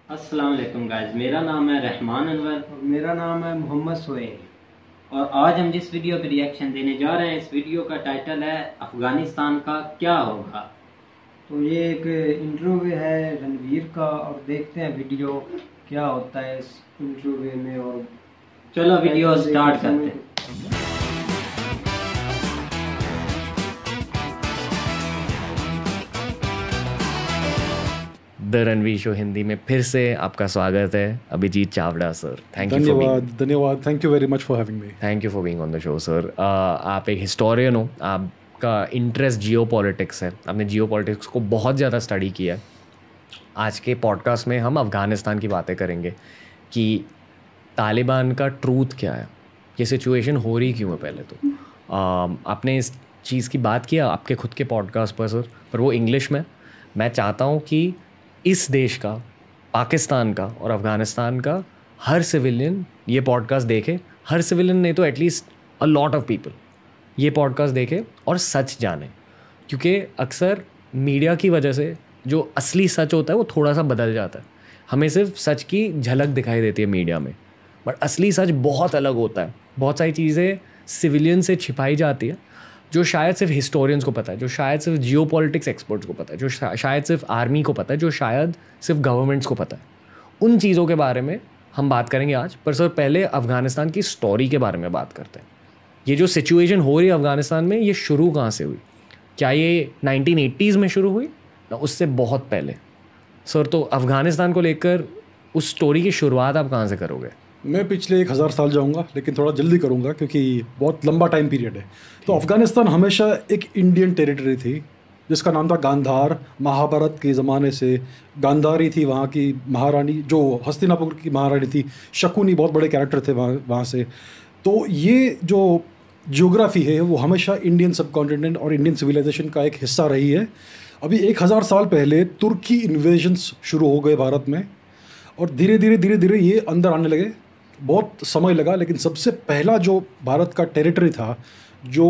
अस्सलाम वालेकुम गाइस, मेरा नाम है रहमान अनवर और मेरा नाम है मोहम्मद सोहेल और आज हम जिस वीडियो पे रिएक्शन देने जा रहे हैं, इस वीडियो का टाइटल है अफगानिस्तान का क्या होगा। तो ये एक इंटरव्यू है रणवीर का और देखते हैं वीडियो क्या होता है इस इंटरव्यू में। और चलो वीडियो स्टार्ट करते हैं। द रणवीर शो हिंदी में फिर से आपका स्वागत है अभिजीत चावड़ा सर। धन्यवाद thank you very much for having me. Thank you for being on the show sir. आप एक हिस्टोरियन हो, आपका इंटरेस्ट जियो पॉलिटिक्स है, आपने जियो पॉलिटिक्स को बहुत ज़्यादा स्टडी किया है। आज के पॉडकास्ट में हम अफ़गानिस्तान की बातें करेंगे कि तालिबान का ट्रूथ क्या है, ये सिचुएशन हो रही क्यों है। पहले तो आपने इस चीज़ की बात किया आपके खुद के पॉडकास्ट पर सर, पर वो इंग्लिश में। मैं चाहता हूँ कि इस देश का, पाकिस्तान का और अफ़गानिस्तान का हर सिविलियन ये पॉडकास्ट देखे। हर सिविलियन नहीं तो at least a lot of people ये पॉडकास्ट देखे और सच जाने, क्योंकि अक्सर मीडिया की वजह से जो असली सच होता है वो थोड़ा सा बदल जाता है। हमें सिर्फ सच की झलक दिखाई देती है मीडिया में, बट असली सच बहुत अलग होता है। बहुत सारी चीज़ें सिविलियन से छिपाई जाती है जो शायद सिर्फ हिस्टोरियंस को पता है, जो शायद सिर्फ जियो पॉलिटिक्स एक्सपर्ट्स को पता है, जो शायद सिर्फ आर्मी को पता है, जो शायद सिर्फ गवर्नमेंट्स को पता है। उन चीज़ों के बारे में हम बात करेंगे आज। पर सर पहले अफ़गानिस्तान की स्टोरी के बारे में बात करते हैं। ये जो सिचुएशन हो रही है अफ़गानिस्तान में, ये शुरू कहाँ से हुई? क्या ये 1980s में शुरू हुई ना उससे बहुत पहले? सर तो अफ़गानिस्तान को लेकर उस स्टोरी की शुरुआत आप कहाँ से करोगे? मैं पिछले 1000 साल जाऊंगा, लेकिन थोड़ा जल्दी करूंगा क्योंकि बहुत लंबा टाइम पीरियड है। तो अफ़गानिस्तान हमेशा एक इंडियन टेरिटरी थी जिसका नाम था गांधार। महाभारत के ज़माने से गांधारी थी वहाँ की महारानी, जो हस्तिनापुर की महारानी थी। शकुनी बहुत बड़े कैरेक्टर थे वहाँ से। तो ये जो जियोग्राफी है वो हमेशा इंडियन सबकॉन्टिनेंट और इंडियन सिविलाइजेशन का एक हिस्सा रही है। अभी 1000 साल पहले तुर्की इन्वेजन्स शुरू हो गए भारत में और धीरे धीरे ये अंदर आने लगे। बहुत समय लगा, लेकिन सबसे पहला जो भारत का टेरिटरी था जो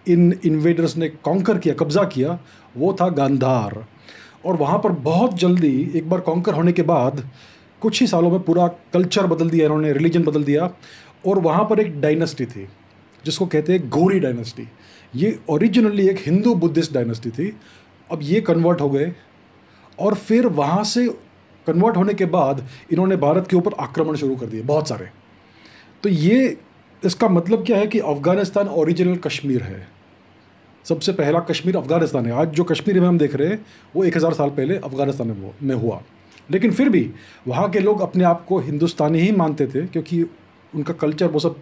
इन इन्वेडर्स ने कॉन्कर किया, कब्ज़ा किया, वो था गांधार। और वहाँ पर बहुत जल्दी एक बार कॉन्कर होने के बाद कुछ ही सालों में पूरा कल्चर बदल दिया इन्होंने, रिलीजन बदल दिया। और वहाँ पर एक डायनेस्टी थी जिसको कहते हैं गौरी डायनेस्टी। ये ओरिजिनली एक हिंदू बुद्धिस्ट डायनेस्टी थी। अब ये कन्वर्ट हो गए और फिर वहाँ से कन्वर्ट होने के बाद इन्होंने भारत के ऊपर आक्रमण शुरू कर दिए बहुत सारे। तो ये इसका मतलब क्या है कि अफ़गानिस्तान ओरिजिनल कश्मीर है। सबसे पहला कश्मीर अफ़गानिस्तान है। आज जो कश्मीर में हम देख रहे हैं वो 1000 साल पहले अफ़गानिस्तान में हुआ। लेकिन फिर भी वहाँ के लोग अपने आप को हिंदुस्तानी ही मानते थे क्योंकि उनका कल्चर वो सब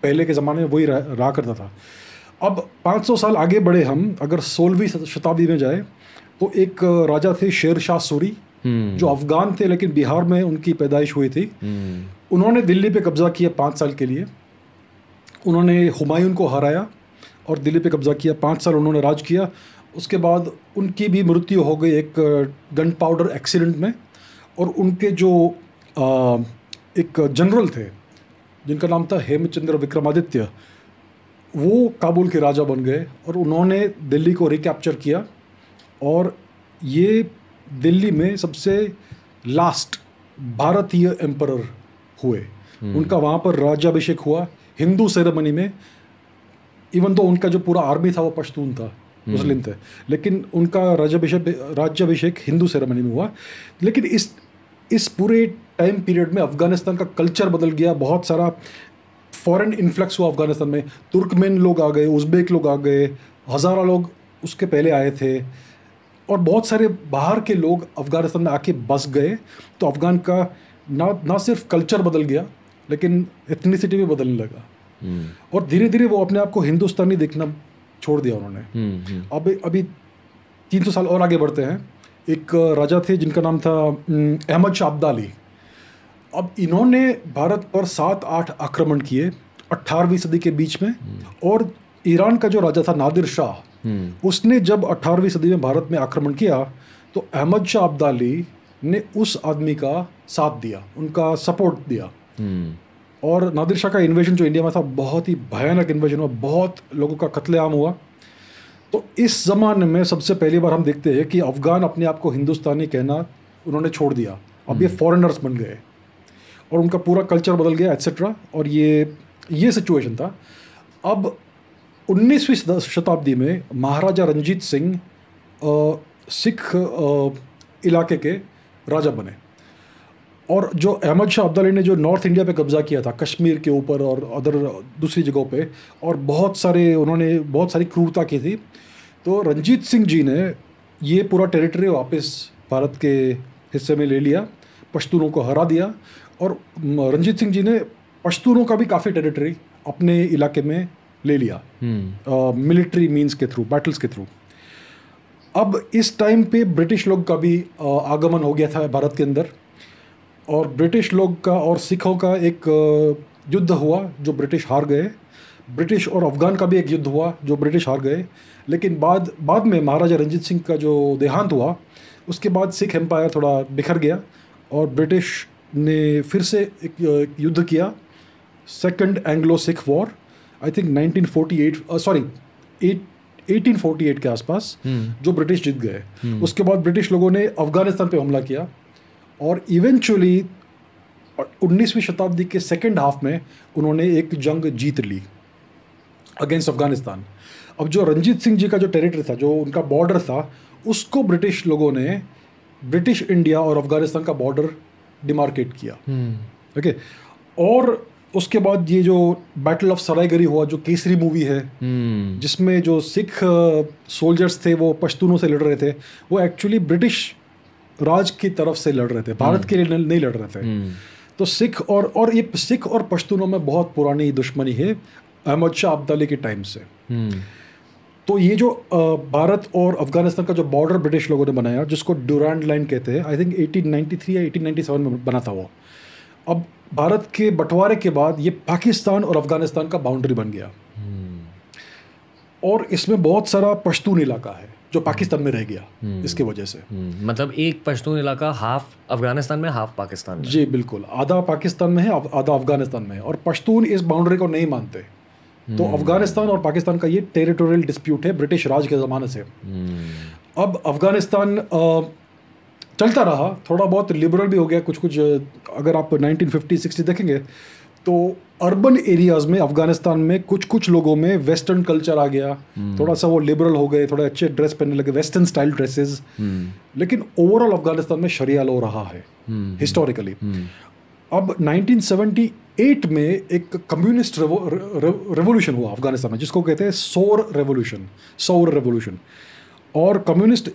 पहले के ज़माने में वही रहा करता था। अब 500 साल आगे बढ़े हम, अगर 16वीं शताब्दी में जाए तो एक राजा थे शेर शाह सूरी, जो अफ़गान थे लेकिन बिहार में उनकी पैदाइश हुई थी। उन्होंने दिल्ली पे कब्ज़ा किया 5 साल के लिए। उन्होंने हुमायूं को हराया और दिल्ली पे कब्ज़ा किया। 5 साल उन्होंने राज किया। उसके बाद उनकी भी मृत्यु हो गई एक गन पाउडर एक्सीडेंट में। और उनके जो एक जनरल थे जिनका नाम था हेमचंद्र विक्रमादित्य, वो काबुल के राजा बन गए और उन्होंने दिल्ली को रिकैप्चर किया। और ये दिल्ली में सबसे लास्ट भारतीय एम्परर हुए। उनका वहाँ पर राज्याभिषेक हुआ हिंदू सेरेमनी में। इवन तो उनका जो पूरा आर्मी था वो पश्तून था, मुस्लिम थे, लेकिन उनका राज्याभिषेक हिंदू सेरेमनी में हुआ। लेकिन इस पूरे टाइम पीरियड में अफ़गानिस्तान का कल्चर बदल गया। बहुत सारा फॉरेन इन्फ्लक्स हुआ अफ़गानिस्तान में। तुर्कमेन लोग आ गए, उज़्बेक लोग आ गए, हज़ारा लोग उसके पहले आए थे और बहुत सारे बाहर के लोग अफ़गानिस्तान में आके बस गए। तो अफ़गान का ना सिर्फ कल्चर बदल गया लेकिन एथनिसिटी भी बदलने लगा। और धीरे धीरे वो अपने आप को हिंदुस्तानी देखना छोड़ दिया उन्होंने। अभी 300 साल और आगे बढ़ते हैं। एक राजा थे जिनका नाम था अहमद शाह अब्दाली। अब इन्होंने भारत पर 7-8 आक्रमण किए 18वीं सदी के बीच में। और ईरान का जो राजा था नादिर शाह, उसने जब 18वीं सदी में भारत में आक्रमण किया तो अहमद शाह अब्दाली ने उस आदमी का साथ दिया, उनका सपोर्ट दिया। और नादिर शाह का इन्वेजन जो इंडिया में था बहुत ही भयानक इन्वेजन हुआ, बहुत लोगों का कत्लेआम हुआ। तो इस ज़माने में सबसे पहली बार हम देखते हैं कि अफ़गान अपने आप को हिंदुस्तानी कहना उन्होंने छोड़ दिया, अब ये फॉरेनर्स बन गए और उनका पूरा कल्चर बदल गया एट्सेट्रा। और ये सिचुएशन था। अब 19वीं शताब्दी में महाराजा रंजीत सिंह सिख इलाके के राजा बने, और जो अहमद शाह अब्दाली ने जो नॉर्थ इंडिया पे कब्ज़ा किया था, कश्मीर के ऊपर और अदर दूसरी जगहों पे, और उन्होंने बहुत सारी क्रूरता की थी, तो रंजीत सिंह जी ने ये पूरा टेरिटरी वापस भारत के हिस्से में ले लिया, पश्तूनों को हरा दिया। और रंजीत सिंह जी ने पश्तूनों का भी काफ़ी टेरिटरी अपने इलाके में ले लिया मिलिट्री मीन्स के थ्रू, बैटल्स के थ्रू। अब इस टाइम पे ब्रिटिश लोग का भी आगमन हो गया था भारत के अंदर, और ब्रिटिश लोग का और सिखों का एक युद्ध हुआ जो ब्रिटिश हार गए। ब्रिटिश और अफ़गान का भी एक युद्ध हुआ जो ब्रिटिश हार गए। लेकिन बाद में महाराजा रंजीत सिंह का जो देहांत हुआ, उसके बाद सिख एम्पायर थोड़ा बिखर गया और ब्रिटिश ने फिर से एक युद्ध किया, second Anglo Sikh war, I think 1848 के आसपास, जो ब्रिटिश जीत गए। उसके बाद ब्रिटिश लोगों ने अफ़गानिस्तान पे हमला किया और इवेंचुअली 19वीं शताब्दी के सेकेंड हाफ में उन्होंने एक जंग जीत ली अगेंस्ट अफ़गानिस्तान। अब जो रंजीत सिंह जी का जो टेरिटरी था, जो उनका बॉर्डर था, उसको ब्रिटिश लोगों ने ब्रिटिश इंडिया और अफ़गानिस्तान का बॉर्डर डिमार्केट किया। ओके, और उसके बाद ये जो बैटल ऑफ सरायगरी हुआ, जो केसरी मूवी है, जिसमें जो सिख सोल्जर्स थे वो पश्तूनों से लड़ रहे थे, वो एक्चुअली ब्रिटिश राज की तरफ से लड़ रहे थे, भारत के लिए नहीं लड़ रहे थे। तो सिख और ये सिख और पश्तूनों में बहुत पुरानी दुश्मनी है अहमद शाह अब्दाली के टाइम से। तो ये जो भारत और अफगानिस्तान का जो बॉर्डर ब्रिटिश लोगों ने बनाया, जिसको ड्यूरैंड लाइन कहते हैं, आई थिंक 1893 या 1897 में बना था वो। अब भारत के बंटवारे के बाद ये पाकिस्तान और अफगानिस्तान का बाउंड्री बन गया, और इसमें बहुत सारा पश्तून इलाका है जो पाकिस्तान में रह गया इसके वजह से। मतलब एक पश्तून इलाका हाफ अफगानिस्तान में, हाफ पाकिस्तान में। जी बिल्कुल, आधा पाकिस्तान में है, आधा अफगानिस्तान में है, और पश्तून इस बाउंड्री को नहीं मानते। तो अफगानिस्तान और पाकिस्तान का ये टेरिटोरियल डिस्प्यूट है ब्रिटिश राज के ज़माने से। अब अफगानिस्तान चलता रहा, थोड़ा बहुत लिबरल भी हो गया कुछ कुछ। अगर आप 1950-60 देखेंगे तो अर्बन एरियाज़ में अफगानिस्तान में कुछ कुछ लोगों में वेस्टर्न कल्चर आ गया, थोड़ा सा वो लिबरल हो गए, थोड़े अच्छे ड्रेस पहनने लगे, वेस्टर्न स्टाइल ड्रेसेस। लेकिन ओवरऑल अफगानिस्तान में शरिया लॉ रहा है हिस्टोरिकली। अब 1978 में एक कम्युनिस्ट रेवोल्यूशन हुआ अफगानिस्तान में, जिसको कहते हैं सौर रेवोल्यूशन। और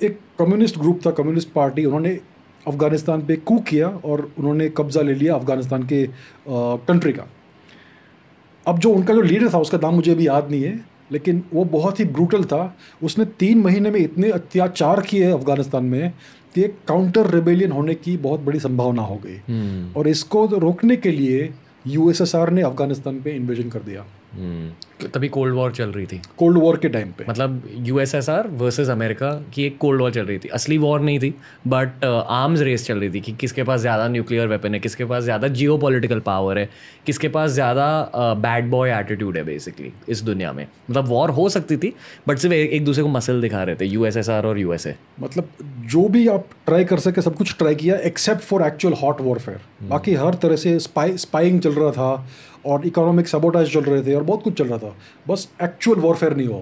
एक कम्युनिस्ट ग्रुप था, कम्युनिस्ट पार्टी, उन्होंने अफगानिस्तान पे कूक किया और उन्होंने कब्जा ले लिया अफगानिस्तान के कंट्री का। अब जो उनका जो लीडर था, उसका नाम मुझे अभी याद नहीं है, लेकिन वो बहुत ही ब्रूटल था। उसने 3 महीने में इतने अत्याचार किए अफगानिस्तान में कि एक काउंटर रेबेलियन होने की बहुत बड़ी संभावना हो गई। और इसको रोकने के लिए यूएसएसआर ने अफगानिस्तान पे इन्वेजन कर दिया। तभी कोल्ड वॉर चल रही थी, कोल्ड वॉर के टाइम पे, मतलब यूएसएसआर वर्सेस अमेरिका की एक कोल्ड वॉर चल रही थी। असली वॉर नहीं थी, बट आर्म्स रेस चल रही थी कि किसके पास ज़्यादा न्यूक्लियर वेपन है, किसके पास ज़्यादा जियोपॉलिटिकल पावर है, किसके पास ज़्यादा बैड बॉय एटीट्यूड है बेसिकली इस दुनिया में। मतलब वॉर हो सकती थी, बट सिर्फ एक दूसरे को मसल दिखा रहे थे, यूएसएसआर और यूएसए। मतलब जो भी आप ट्राई कर सके सब कुछ ट्राई किया, except for actual hot warfare. बाकी हर तरह से स्पाइंग चल रहा था और इकोनॉमिक सबोटाज चल रहे थे और बहुत कुछ चल रहा था, बस एक्चुअल वॉरफेयर नहीं हुआ।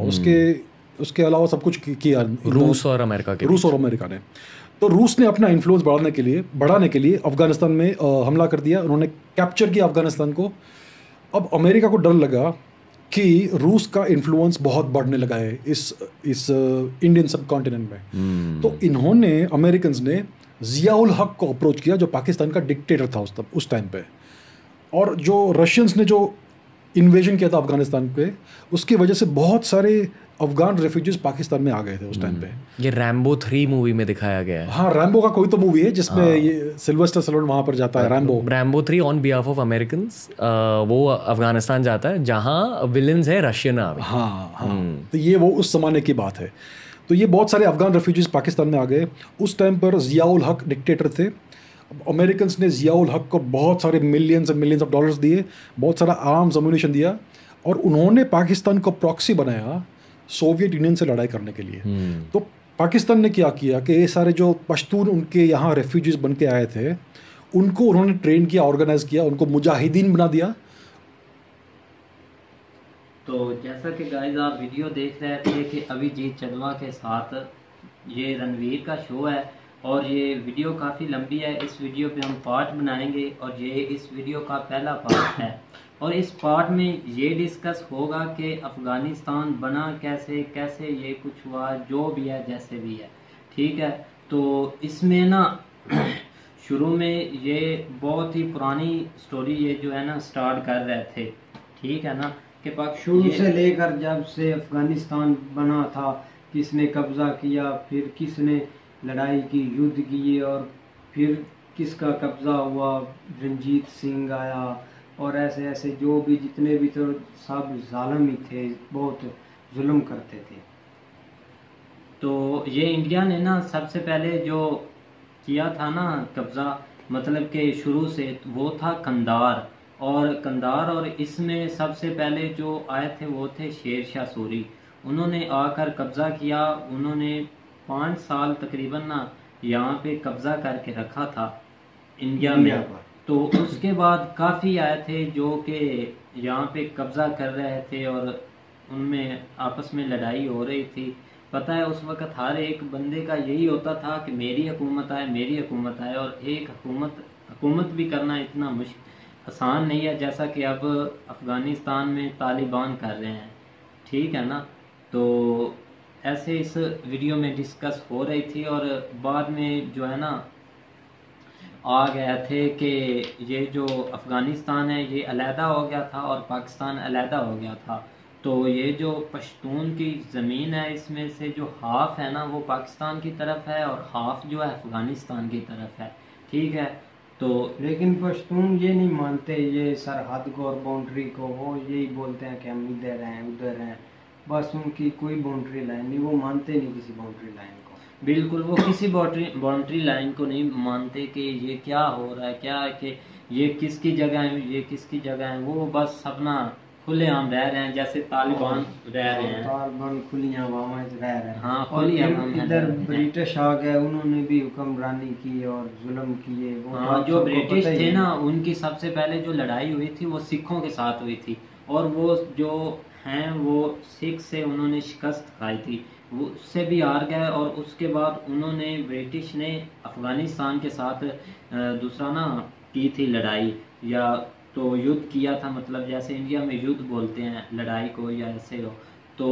उसके अलावा सब कुछ किया रूस और अमेरिका ने। तो रूस ने अपना इन्फ्लुएंस बढ़ाने के लिए अफगानिस्तान में हमला कर दिया, उन्होंने कैप्चर किया अफगानिस्तान को। अब अमेरिका को डर लगा कि रूस का इन्फ्लुएंस बहुत बढ़ने लगा है इस इंडियन सब कॉन्टिनेंट में। तो इन्होंने, अमेरिकन्स ने जिया उल हक को अप्रोच किया, जो पाकिस्तान का डिक्टेटर था उस टाइम पे। और जो रशियंस ने जो इन्वेजन किया था अफगानिस्तान पे, उसकी वजह से बहुत सारे अफगान रेफ्यूजीज पाकिस्तान में आ गए थे उस टाइम पे। ये रैम्बो 3 मूवी में दिखाया गया है। हाँ, रैम्बो का कोई तो मूवी है जिसमें ये सिल्वेस्टर स्टैलोन वहाँ पर जाता है। Rambo 3 on behalf of Americans, वो अफगानिस्तान जाता है जहाँ विलन्स है रशियन आर्मी। हाँ, तो ये वो उस जमाने की बात है। तो ये बहुत सारे अफगान रेफ्यूजीज पाकिस्तान में आ गए। उस टाइम पर जिया उल हक डिक्टेटर थे अमेरिकन ने ज़ियाउल हक को बहुत सारे millions and millions of dollars दिए, बहुत सारा आर्म्स अम्यूनिशन दिया, और उन्होंने पाकिस्तान को प्रॉक्सी बनाया सोवियत यूनियन से लड़ाई करने के लिए। तो पाकिस्तान ने क्या किया कि ये सारे जो पश्तून उनके यहाँ रेफ्यूजीज बन के आए थे, उनको उन्होंने ट्रेन किया, ऑर्गेनाइज किया, उनको मुजाहिदीन बना दिया। तो जैसा कि गाइस आप वीडियो देख रहे थे कि अभिजीत चंदवा के साथ ये रणवीर का शो है, और ये वीडियो काफ़ी लंबी है। इस वीडियो पे हम पार्ट बनाएंगे, और ये इस वीडियो का पहला पार्ट है, और इस पार्ट में ये डिस्कस होगा कि अफ़गानिस्तान बना कैसे, कैसे ये कुछ हुआ, जो भी है जैसे भी है, ठीक है। तो इसमें ना शुरू में ये बहुत ही पुरानी स्टोरी ये जो है ना स्टार्ट कर रहे थे, ठीक है ना, कि शुरू से लेकर जब से अफ़गानिस्तान बना था, किसने कब्ज़ा किया, फिर किसने लड़ाई की, युद्ध किए, और फिर किसका कब्ज़ा हुआ, रंजीत सिंह आया, और ऐसे ऐसे जो भी जितने भी, तो सब जालिम ही थे, बहुत जुल्म करते थे। तो ये इंडिया ने ना सबसे पहले जो किया था ना कब्ज़ा, मतलब कि शुरू से वो था कंधार, और इसमें सबसे पहले जो आए थे वो थे शेर शाह सूरी। उन्होंने आकर कब्ज़ा किया, उन्होंने 5 साल तकरीबन ना यहाँ पे कब्ज़ा करके रखा था इंडिया में। तो उसके बाद काफ़ी आए थे जो कि यहाँ पे कब्ज़ा कर रहे थे, और उनमें आपस में लड़ाई हो रही थी। पता है उस वक़्त हर एक बंदे का यही होता था कि मेरी हुकूमत आए, मेरी हुकूमत आए, और एक हुकूमत भी करना इतना आसान नहीं है जैसा कि अब अफ़गानिस्तान में तालिबान कर रहे हैं, ठीक है ना। तो ऐसे इस वीडियो में डिस्कस हो रही थी, और बाद में जो है ना आ गए थे कि ये जो अफ़गानिस्तान है ये अलहदा हो गया था और पाकिस्तान अलहदा हो गया था। तो ये जो पश्तून की ज़मीन है, इसमें से जो हाफ है ना वो पाकिस्तान की तरफ है, और हाफ जो है अफ़गानिस्तान की तरफ है, ठीक है। तो लेकिन पश्तून ये नहीं मानते ये सरहद को और बाउंड्री को, वो यही बोलते हैं कि हम इधर हैं उधर हैं, बस उनकी कोई बाउंड्री लाइन नहीं, वो मानते नहीं किसी बाउंड्री लाइन को। बिल्कुल, वो किसी बाउंड्री लाइन को नहीं मानते कि ये क्या हो रहा है, क्या है कि ये किसकी जगह है, ये किसकी जगह है। वो बस अपना खुलेआम रह रहे हैं जैसे तालिबान रह रहे हैं, तालिबान खुली हवाओं में रह रहे हैं। हाँ, खुली हवाओं में इधर ब्रिटिश आ गए, उन्होंने भी हुक्मरानी की और जुल्म किए। हाँ, जो ब्रिटिश थे ना उनकी सबसे पहले जो लड़ाई हुई थी वो सिखों के साथ हुई थी, और वो जो हैं वो सिख से उन्होंने शिकस्त खाई थी, वो उससे भी हार गए। और उसके बाद उन्होंने ब्रिटिश ने अफ़गानिस्तान के साथ दूसरा ना की थी लड़ाई, या तो युद्ध किया था, मतलब जैसे इंडिया में युद्ध बोलते हैं लड़ाई को, या ऐसे हो। तो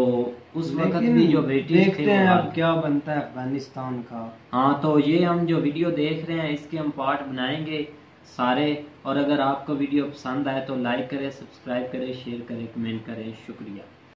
उस वक्त भी जो ब्रिटिश थे अब क्या बनता है अफगानिस्तान का। हाँ, तो ये हम जो वीडियो देख रहे हैं इसके हम पार्ट बनाएंगे सारे, और अगर आपको वीडियो पसंद आए तो लाइक करें, सब्सक्राइब करें, शेयर करें, कमेंट करें। शुक्रिया।